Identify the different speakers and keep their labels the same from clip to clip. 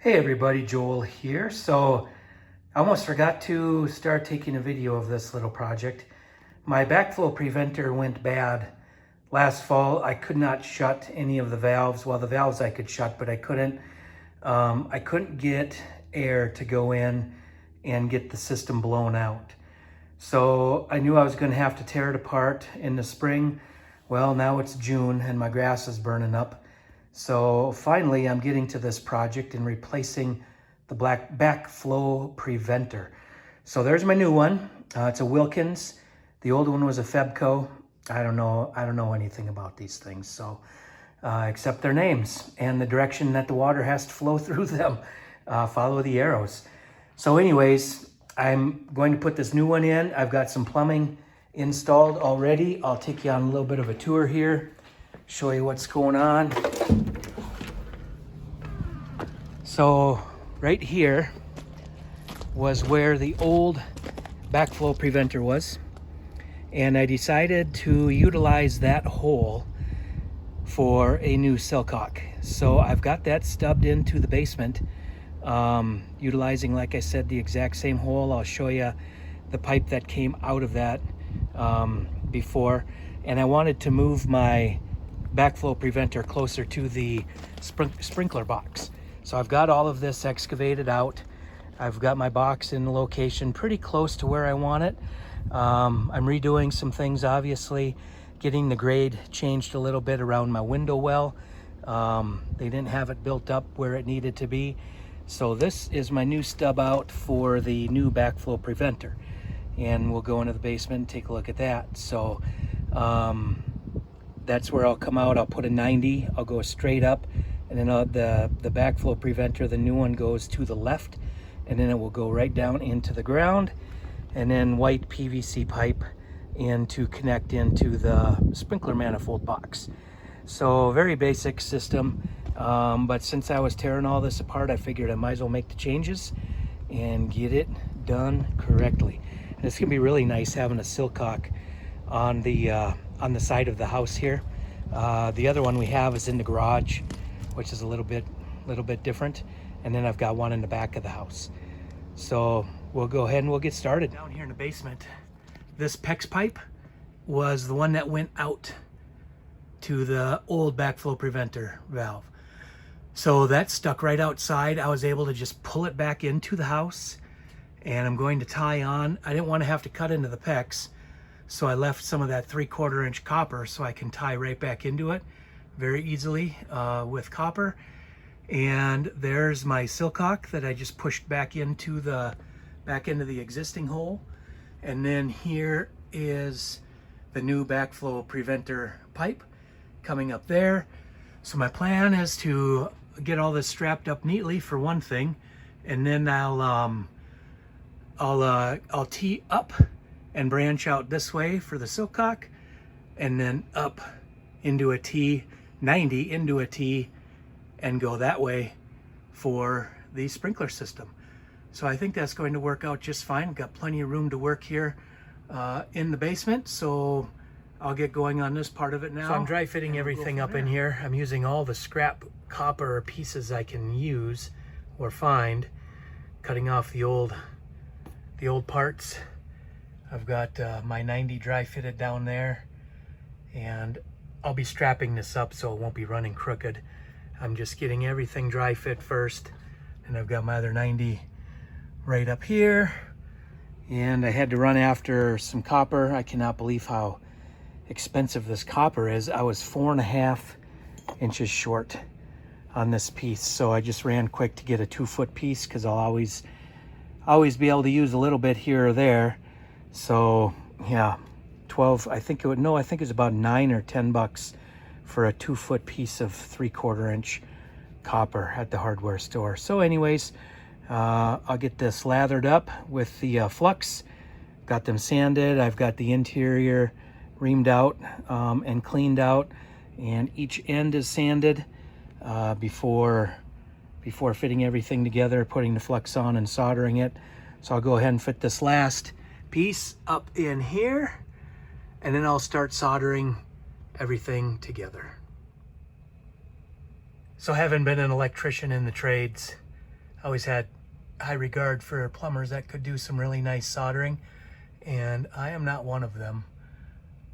Speaker 1: Hey everybody, Joel here. So I almost forgot to start taking a video of this little project. My backflow preventer went bad last fall. I could not shut any of the valves. Well, the valves I could shut, but I couldn't get air to go in and get the system blown out. So I knew I was going to have to tear it apart in the spring. Well, now it's June and my grass is burning up. So finally, I'm getting to this project and replacing the backflow preventer. So there's my new one. It's a Wilkins. The old one was a Febco. I don't know anything about these things, so except their names and the direction that the water has to flow through them. Follow the arrows. So anyways, I'm going to put this new one in. I've got some plumbing installed already. I'll take you on a little bit of a tour here, show you what's going on. So right here was where the old backflow preventer was, and I decided to utilize that hole for a new silcock. So I've got that stubbed into the basement, utilizing, like I said, the exact same hole. I'll show you the pipe that came out of that before, and I wanted to move my backflow preventer closer to the sprinkler box. So I've got all of this excavated out. I've got my box in the location pretty close to where I want it. I'm redoing some things, obviously, getting the grade changed a little bit around my window well. They didn't have it built up where it needed to be. So this is my new stub out for the new backflow preventer. And we'll go into the basement and take a look at that. So that's where I'll come out. I'll put a 90, I'll go straight up, and then the backflow preventer, the new one, goes to the left, and then it will go right down into the ground, and then white PVC pipe in to connect into the sprinkler manifold box. So very basic system, but since I was tearing all this apart, I figured I might as well make the changes and get it done correctly. And it's gonna be really nice having a silcock on the side of the house here. The other one we have is in the garage, which is a little bit different. And then I've got one in the back of the house. So we'll go ahead and we'll get started. Down here in the basement, this PEX pipe was the one that went out to the old backflow preventer valve. So that stuck right outside. I was able to just pull it back into the house, and I'm going to tie on. I didn't want to have to cut into the PEX, so I left some of that 3/4 inch copper so I can tie right back into it very easily with copper. And there's my silcock that I just pushed back into the existing hole. And then here is the new backflow preventer pipe coming up there. So my plan is to get all this strapped up neatly for one thing, and then I'll tee up and branch out this way for the silcock, and then up into a T, 90 into a T, and go that way for the sprinkler system. So I think that's going to work out just fine. Got plenty of room to work here in the basement, so I'll get going on this part of it now. So I'm dry fitting everything up in here. I'm using all the scrap copper pieces I can use or find, cutting off the old parts. I've got my 90 dry fitted down there, and I'll be strapping this up so it won't be running crooked. I'm just getting everything dry fit first, and I've got my other 90 right up here. And I had to run after some copper. I cannot believe how expensive this copper is. I was 4.5 inches short on this piece, so I just ran quick to get a 2-foot piece, because I'll always be able to use a little bit here or there. So yeah, 12, I think it was about $9 or $10 for a 2-foot piece of 3/4 inch copper at the hardware store. So anyways, I'll get this lathered up with the flux, got them sanded. I've got the interior reamed out and cleaned out, and each end is sanded before fitting everything together, putting the flux on and soldering it. So I'll go ahead and fit this last piece up in here, and then I'll start soldering everything together. So having been an electrician in the trades, always had high regard for plumbers that could do some really nice soldering, and I am not one of them.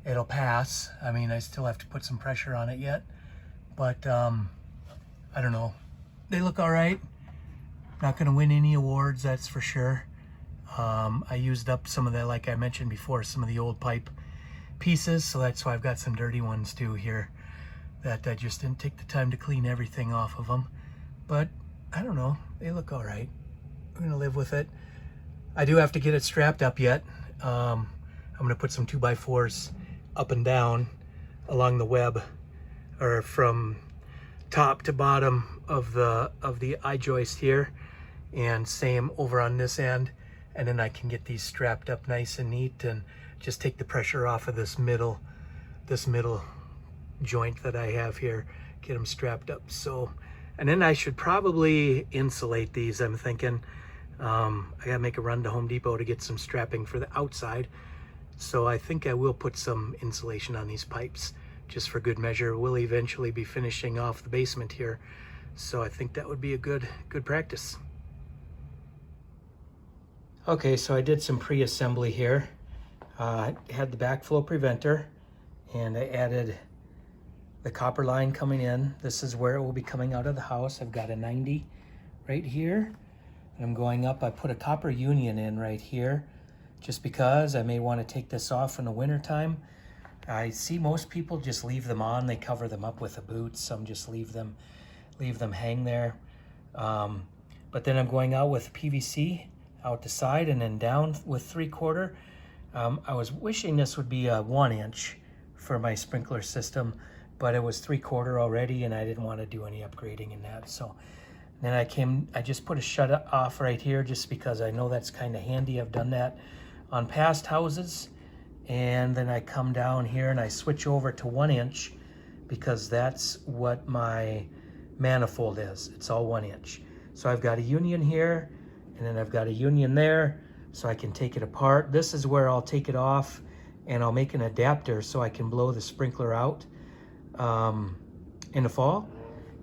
Speaker 1: It'll pass. I mean, I still have to put some pressure on it yet, but I don't know. They look all right. Not gonna win any awards, that's for sure. I used up some of the, like I mentioned before, some of the old pipe pieces, so that's why I've got some dirty ones too here that I just didn't take the time to clean everything off of them. But I don't know, they look all right. I'm gonna live with it. I do have to get it strapped up yet. I'm gonna put some 2x4s up and down along the web, or from top to bottom of the I-joist here, and same over on this end, and then I can get these strapped up nice and neat and just take the pressure off of this middle joint that I have here, get them strapped up. So, and then I should probably insulate these, I'm thinking. I gotta make a run to Home Depot to get some strapping for the outside. So I think I will put some insulation on these pipes just for good measure. We'll eventually be finishing off the basement here, so I think that would be a good practice. Okay, so I did some pre-assembly here. I had the backflow preventer, and I added the copper line coming in. This is where it will be coming out of the house. I've got a 90 right here, and I'm going up. I put a copper union in right here just because I may want to take this off in the winter time. I see most people just leave them on. They cover them up with a boot. Some just leave them hang there. But then I'm going out with PVC out the side and then down with 3/4. I was wishing this would be a 1-inch for my sprinkler system, but it was 3/4 already, and I didn't want to do any upgrading in that. So then I just put a shut off right here just because I know that's kind of handy. I've done that on past houses. And then I come down here and I switch over to 1-inch because that's what my manifold is. It's all 1-inch. So I've got a union here, and then I've got a union there, so I can take it apart. This is where I'll take it off, and I'll make an adapter so I can blow the sprinkler out in the fall.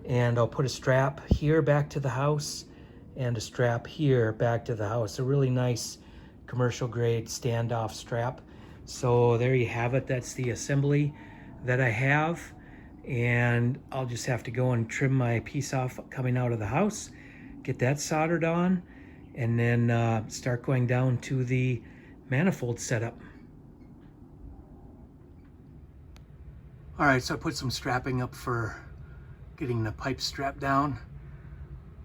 Speaker 1: And I'll put a strap here back to the house and a strap here back to the house. A really nice commercial grade standoff strap. So there you have it. That's the assembly that I have, and I'll just have to go and trim my piece off coming out of the house, get that soldered on, and then start going down to the manifold setup. All right, so I put some strapping up for getting the pipe strapped down.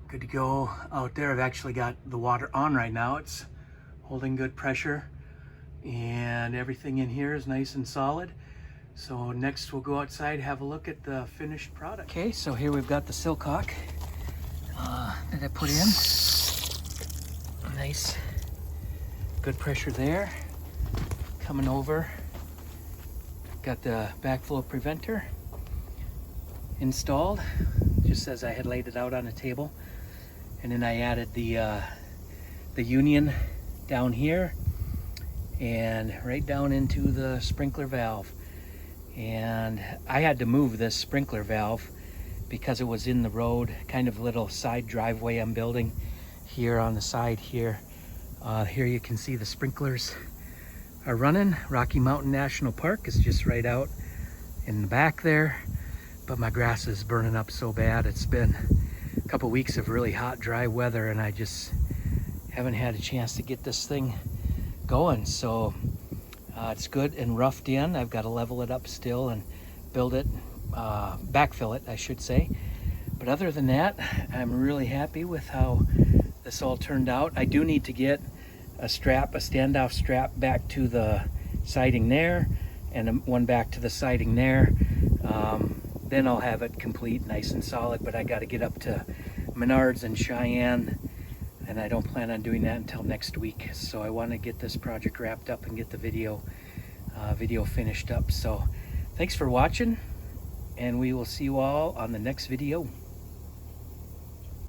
Speaker 1: Good to go out there. I've actually got the water on right now. It's holding good pressure, and everything in here is nice and solid. So next we'll go outside, have a look at the finished product. Okay, so here we've got the silcock that I put in. Nice, good pressure there. Coming over, got the backflow preventer installed, just as I had laid it out on the table. And then I added the union down here and right down into the sprinkler valve. And I had to move this sprinkler valve because it was in the road, kind of little side driveway I'm building here on the side here. Here you can see the sprinklers are running. Rocky Mountain National Park is just right out in the back there, but my grass is burning up so bad. It's been a couple weeks of really hot, dry weather, and I just haven't had a chance to get this thing going. So it's good and roughed in. I've got to level it up still and build it, backfill it, I should say. But other than that, I'm really happy with how this all turned out. I do need to get a standoff strap back to the siding there, and one back to the siding there. Then I'll have it complete, nice and solid. But I got to get up to Menards and Cheyenne, and I don't plan on doing that until next week. So I want to get this project wrapped up and get the video finished up. So thanks for watching, and we will see you all on the next video.